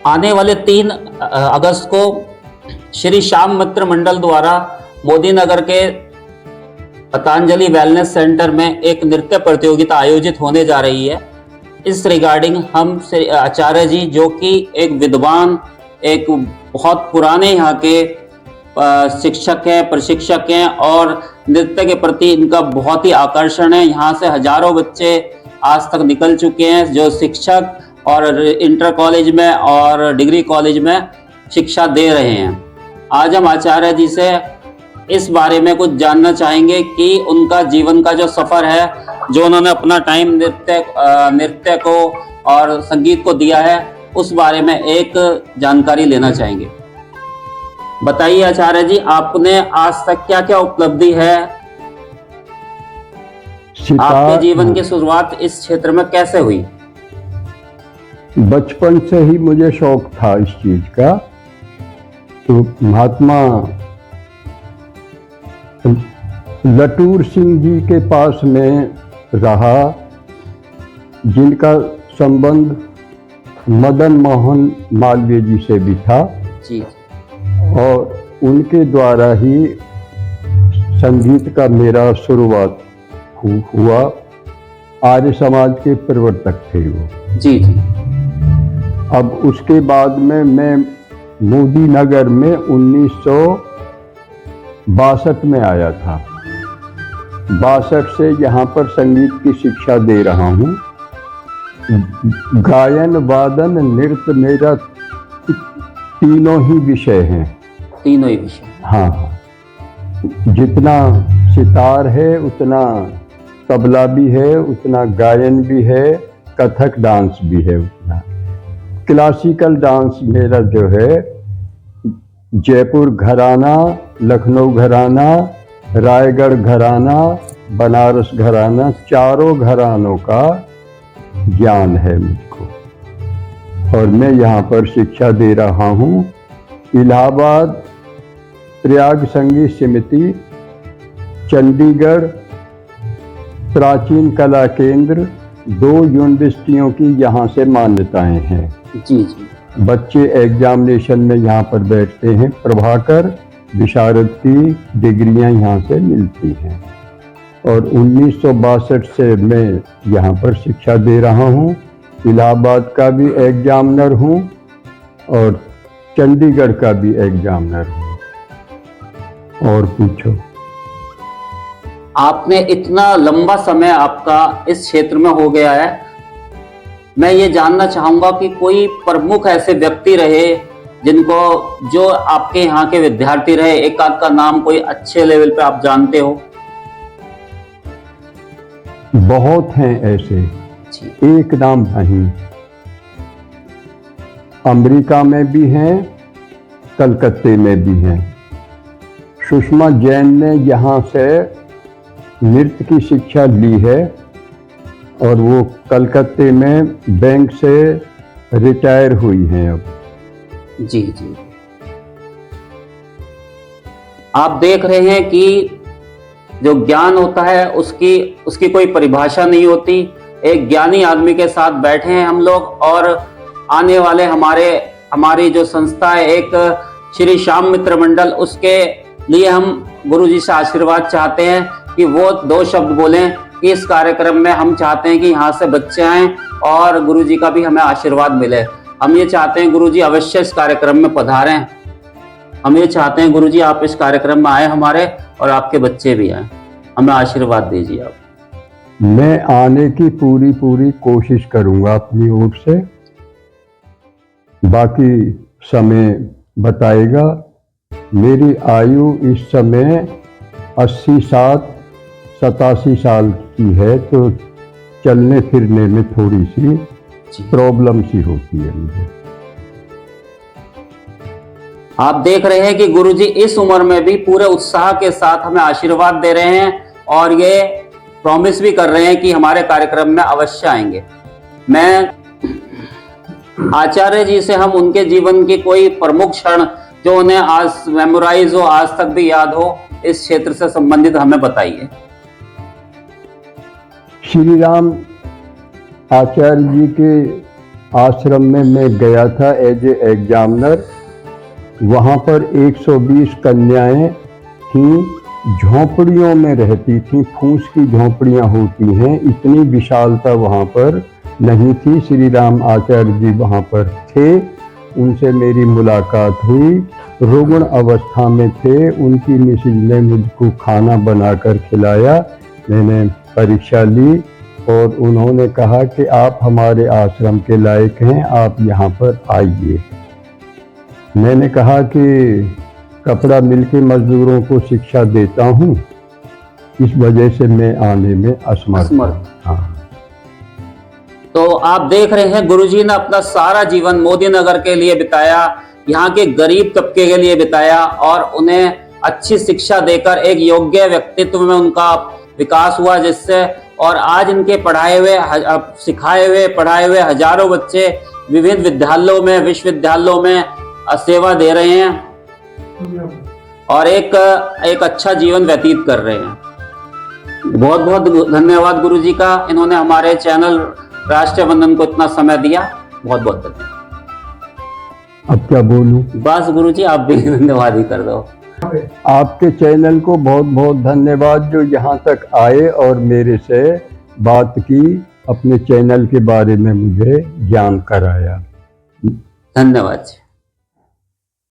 आने वाले 3 अगस्त को श्री श्याम मित्र मंडल द्वारा मोदी नगर के पतंजलि वेलनेस सेंटर में एक नृत्य प्रतियोगिता आयोजित होने जा रही है। इस रिगार्डिंग हम आचार्य जी, जो कि एक विद्वान, एक बहुत पुराने यहाँ के शिक्षक हैं, प्रशिक्षक हैं और नृत्य के प्रति इनका बहुत ही आकर्षण है। यहाँ से हजारों बच्चे आज तक निकल चुके हैं जो शिक्षक और इंटर कॉलेज में और डिग्री कॉलेज में शिक्षा दे रहे हैं। आज हम आचार्य जी से इस बारे में कुछ जानना चाहेंगे कि उनका जीवन का जो सफ़र है, जो उन्होंने अपना टाइम नृत्य को और संगीत को दिया है, उस बारे में एक जानकारी लेना चाहेंगे। बताइए आचार्य जी, आपने आज तक क्या क्या उपलब्धि है, आपके जीवन की शुरुआत इस क्षेत्र में कैसे हुई? बचपन से ही मुझे शौक था इस चीज का। तो महात्मा लटूर सिंह जी के पास में रहा, जिनका संबंध मदन मोहन मालवीय जी से भी था जी। और उनके द्वारा ही संगीत का मेरा शुरुआत हुआ। आर्य समाज के प्रवर्तक थे वो जी जी। अब उसके बाद में मैं मोदी नगर में 1962 में आया था। 62 से यहाँ पर संगीत की शिक्षा दे रहा हूँ। गायन, वादन, नृत्य मेरा तीनों ही विषय हैं। तीनों ही विषय? हाँ, जितना सितार है उतना तबला भी है, उतना गायन भी है, कथक डांस भी है उतना। क्लासिकल डांस मेरा जो है जयपुर घराना, लखनऊ घराना, रायगढ़ घराना, बनारस घराना, चारों घरानों का ज्ञान है मुझको और मैं यहाँ पर शिक्षा दे रहा हूँ। इलाहाबाद प्रयाग संगीत समिति, चंडीगढ़ प्राचीन कला केंद्र, 2 यूनिवर्सिटियों की यहाँ से मान्यताएं हैं। जी जी। बच्चे एग्जामिनेशन में यहाँ पर बैठते हैं। प्रभाकर विशारद की डिग्रियां यहाँ से मिलती हैं और 1962 से मैं यहाँ पर शिक्षा दे रहा हूँ। इलाहाबाद का भी एग्जामिनर हूँ और चंडीगढ़ का भी एग्जामिनर हूँ। और पूछो। आपने इतना लंबा समय आपका इस क्षेत्र में हो गया है, मैं ये जानना चाहूंगा कि कोई प्रमुख ऐसे व्यक्ति रहे जिनको, जो आपके यहाँ के विद्यार्थी रहे, एक आध का नाम कोई अच्छे लेवल पे आप जानते हो? बहुत हैं ऐसे, एक नाम नहीं। अमेरिका में भी हैं, कलकत्ते में भी हैं। सुषमा जैन ने यहाँ से नृत्य की शिक्षा ली है और वो कलकत्ते में बैंक से रिटायर हुई हैं अब। जी जी। आप देख रहे हैं कि जो ज्ञान होता है उसकी कोई परिभाषा नहीं होती। एक ज्ञानी आदमी के साथ बैठे हैं हम लोग और आने वाले हमारी जो संस्था है, एक श्री श्याम मित्र मंडल, उसके लिए हम गुरुजी से आशीर्वाद चाहते हैं कि वो 2 शब्द बोलें कि इस कार्यक्रम में हम चाहते हैं कि यहाँ से बच्चे आएं और गुरुजी का भी हमें आशीर्वाद मिले। हम ये चाहते हैं गुरुजी अवश्य इस कार्यक्रम में पधारें। हम ये चाहते हैं गुरुजी आप इस कार्यक्रम में आए हमारे और आपके बच्चे भी आए। हमें आशीर्वाद दीजिए आप। मैं आने की पूरी कोशिश करूंगा अपनी ओर से। बाकी समय बताएगा। मेरी आयु इस समय 87 साल की है, तो चलने फिरने में थोड़ी सी प्रॉब्लम सी होती है मुझे। आप देख रहे हैं कि गुरुजी इस उम्र में भी पूरे उत्साह के साथ हमें आशीर्वाद दे रहे हैं और ये प्रॉमिस भी कर रहे हैं कि हमारे कार्यक्रम में अवश्य आएंगे। मैं आचार्य जी से हम उनके जीवन की कोई प्रमुख क्षण जो उन्हें आज मेमोराइज हो, आज तक भी याद हो, इस क्षेत्र से संबंधित हमें बताइए। श्री राम आचार्य जी के आश्रम में मैं गया था एज ए एग्जामिनर। वहाँ पर 120 कन्याएं थीं, झोंपड़ियों में रहती थीं, फूस की झोंपड़ियाँ होती हैं, इतनी विशालता वहाँ पर नहीं थी। श्री राम आचार्य जी वहाँ पर थे, उनसे मेरी मुलाकात हुई। रुग्ण अवस्था में थे, उनकी मिसेज ने मुझको खाना बनाकर खिलाया, मैंने परीक्षा ली और उन्होंने कहा कि आप हमारे आश्रम के लायक हैं, आप यहाँ पर आइए। मैंने कहा कि कपड़ा मिल के मजदूरों को शिक्षा देता हूँ, इस वजह से मैं आने में असमर्थ हूँ। हाँ। तो आप देख रहे हैं गुरुजी ने अपना सारा जीवन मोदी नगर के लिए बिताया, यहाँ के गरीब तबके के लिए बिताया और उन्हें अच्छी शिक्षा देकर एक योग्य व्यक्तित्व में उनका विकास हुआ, जिससे और आज इनके सिखाए हुए पढ़ाए हुए हजारों बच्चे विभिन्न विद्यालयों में, विश्वविद्यालयों में सेवा दे रहे हैं और एक अच्छा जीवन व्यतीत कर रहे हैं। बहुत बहुत धन्यवाद गुरुजी का, इन्होंने हमारे चैनल राष्ट्रीय वंदन को इतना समय दिया। बहुत बहुत धन्यवाद। अब क्या बोलूं? बस गुरुजी आप भी धन्यवाद ही कर दो। आपके चैनल को बहुत बहुत धन्यवाद जो यहाँ तक आए और मेरे से बात की, अपने चैनल के बारे में मुझे ज्ञान कराया। धन्यवाद।